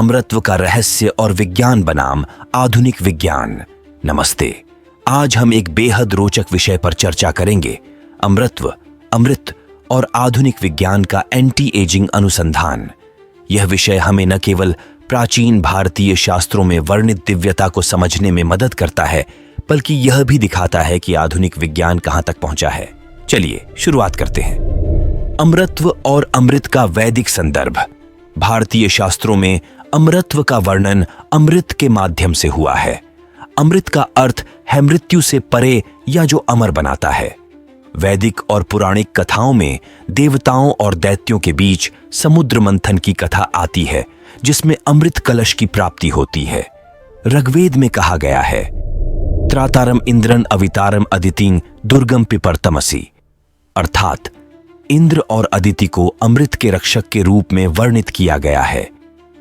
अमृतत्व का रहस्य और विज्ञान बनाम आधुनिक विज्ञान। नमस्ते। आज हम एक बेहद रोचक विषय पर चर्चा करेंगे, अमृतत्व, अमृत और आधुनिक विज्ञान का एंटी एजिंग अनुसंधान। यह विषय हमें न केवल प्राचीन भारतीय शास्त्रों में वर्णित दिव्यता को समझने में मदद करता है, बल्कि यह भी दिखाता है कि आधुनिक विज्ञान कहां तक पहुंचा है। चलिए शुरुआत करते हैं। अमृतत्व और अमृत का वैदिक संदर्भ। भारतीय शास्त्रों में अमृतत्व का वर्णन अमृत के माध्यम से हुआ है। अमृत का अर्थ है मृत्यु से परे या जो अमर बनाता है। वैदिक और पौराणिक कथाओं में देवताओं और दैत्यों के बीच समुद्र मंथन की कथा आती है, जिसमें अमृत कलश की प्राप्ति होती है। ऋग्वेद में कहा गया है, त्रातारम इंद्रन अवितारम अदितिं दुर्गम पिपरतमसि, अर्थात इंद्र और अदिति को अमृत के रक्षक के रूप में वर्णित किया गया है।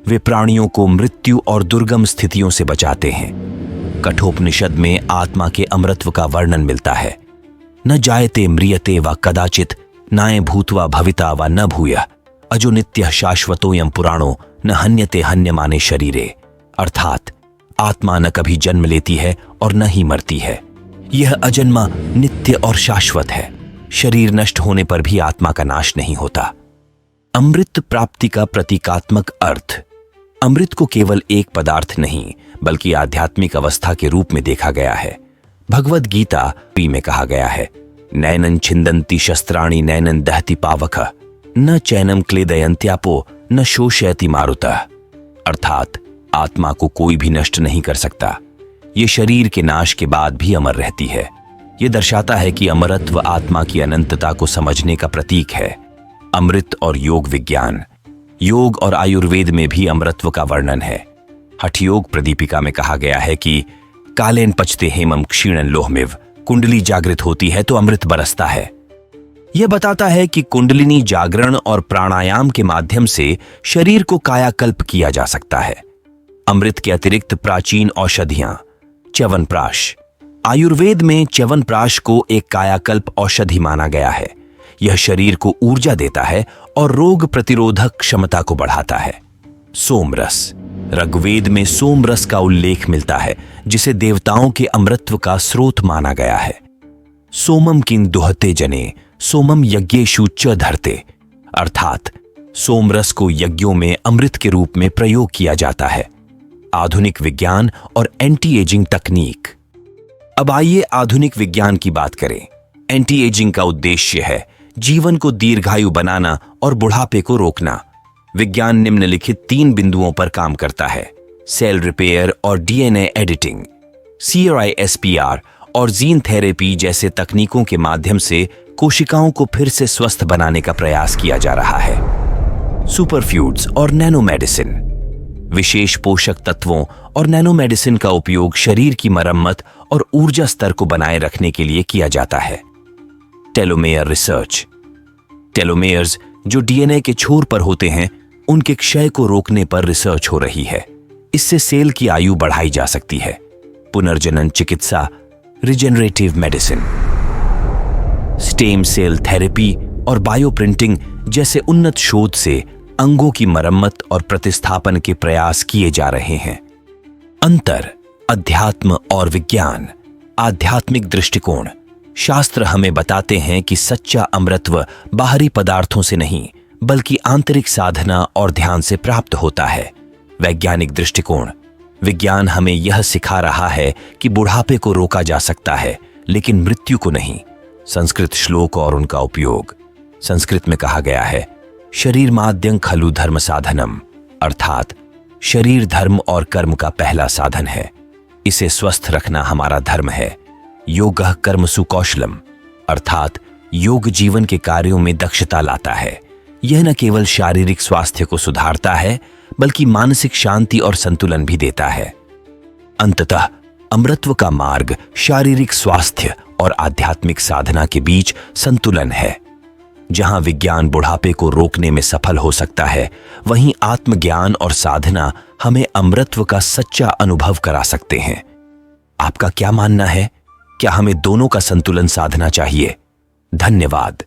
वे प्राणियों को मृत्यु और दुर्गम स्थितियों से बचाते हैं। कठोपनिषद में आत्मा के अमृतत्व का वर्णन मिलता है। न जायते म्रियते व कदाचित नाय भूत्वा भविता व न भूय अजो नित्य शाश्वतोयम पुराणो न हन्यते हन्यमाने शरीरे, अर्थात आत्मा न कभी जन्म लेती है और न ही मरती है। यह अजन्मा, नित्य और शाश्वत है। शरीर नष्ट होने पर भी आत्मा का नाश नहीं होता। अमृत प्राप्ति का प्रतीकात्मक अर्थ। अमृत को केवल एक पदार्थ नहीं, बल्कि आध्यात्मिक अवस्था के रूप में देखा गया है। भगवद गीता में कहा गया है, नैनन छिंदन्ति शस्त्राणि नैनन दहति पावक न चैनम क्लेदयन्त्यापो न शोषयति मारुतः, अर्थात आत्मा को कोई भी नष्ट नहीं कर सकता। ये शरीर के नाश के बाद भी अमर रहती है। ये दर्शाता है कि अमरत्व आत्मा की अनंतता को समझने का प्रतीक है। अमृत और योग विज्ञान। योग और आयुर्वेद में भी अमरत्व का वर्णन है। हठयोग प्रदीपिका में कहा गया है कि कालेन पचते हेमम क्षीणन लोहमिव, कुंडली जागृत होती है तो अमृत बरसता है। यह बताता है कि कुंडलिनी जागरण और प्राणायाम के माध्यम से शरीर को कायाकल्प किया जा सकता है। अमृत के अतिरिक्त प्राचीन औषधियां। च्यवनप्राश। आयुर्वेद में च्यवनप्राश को एक कायाकल्प औषधि माना गया है। यह शरीर को ऊर्जा देता है और रोग प्रतिरोधक क्षमता को बढ़ाता है। सोमरस। ऋग्वेद में सोमरस का उल्लेख मिलता है, जिसे देवताओं के अमृतत्व का स्रोत माना गया है। सोमम किं दुहते जने सोमम यज्ञेषु च धरते, अर्थात सोमरस को यज्ञों में अमृत के रूप में प्रयोग किया जाता है। आधुनिक विज्ञान और एंटी एजिंग तकनीक। अब आइए आधुनिक विज्ञान की बात करें। एंटी एजिंग का उद्देश्य है जीवन को दीर्घायु बनाना और बुढ़ापे को रोकना। विज्ञान निम्नलिखित 3 बिंदुओं पर काम करता है, सेल रिपेयर और डीएनए एडिटिंग। CRISPR और जीन थेरेपी जैसे तकनीकों के माध्यम से कोशिकाओं को फिर से स्वस्थ बनाने का प्रयास किया जा रहा है। सुपरफ्यूड्स और नैनो मेडिसिन। विशेष पोषक तत्वों और नैनो मेडिसिन का उपयोग शरीर की मरम्मत और ऊर्जा स्तर को बनाए रखने के लिए किया जाता है। Telomere research. टेलोमेयर्स जो डीएनए के छोर पर होते हैं, उनके क्षय को रोकने पर रिसर्च हो रही है। इससे सेल की आयु बढ़ाई जा सकती है। पुनर्जनन चिकित्सा, regenerative medicine. Stem cell therapy और बायोप्रिंटिंग जैसे उन्नत शोध से अंगों की मरम्मत और प्रतिस्थापन के प्रयास किए जा रहे हैं। अंतर, अध्यात्म और विज्ञान। आध्यात्मिक दृष्टिकोण। शास्त्र हमें बताते हैं कि सच्चा अमृतत्व बाहरी पदार्थों से नहीं, बल्कि आंतरिक साधना और ध्यान से प्राप्त होता है। वैज्ञानिक दृष्टिकोण। विज्ञान हमें यह सिखा रहा है कि बुढ़ापे को रोका जा सकता है, लेकिन मृत्यु को नहीं। संस्कृत श्लोक और उनका उपयोग। संस्कृत में कहा गया है, शरीर माध्यं खलु धर्म साधनम, अर्थात शरीर धर्म और कर्म का पहला साधन है। इसे स्वस्थ रखना हमारा धर्म है। योगः कर्मसु कौशलम, अर्थात योग जीवन के कार्यों में दक्षता लाता है। यह न केवल शारीरिक स्वास्थ्य को सुधारता है, बल्कि मानसिक शांति और संतुलन भी देता है। अंततः अमृतत्व का मार्ग शारीरिक स्वास्थ्य और आध्यात्मिक साधना के बीच संतुलन है। जहां विज्ञान बुढ़ापे को रोकने में सफल हो सकता है, वहीं आत्मज्ञान और साधना हमें अमृतत्व का सच्चा अनुभव करा सकते हैं। आपका क्या मानना है? क्या हमें दोनों का संतुलन साधना चाहिए? धन्यवाद।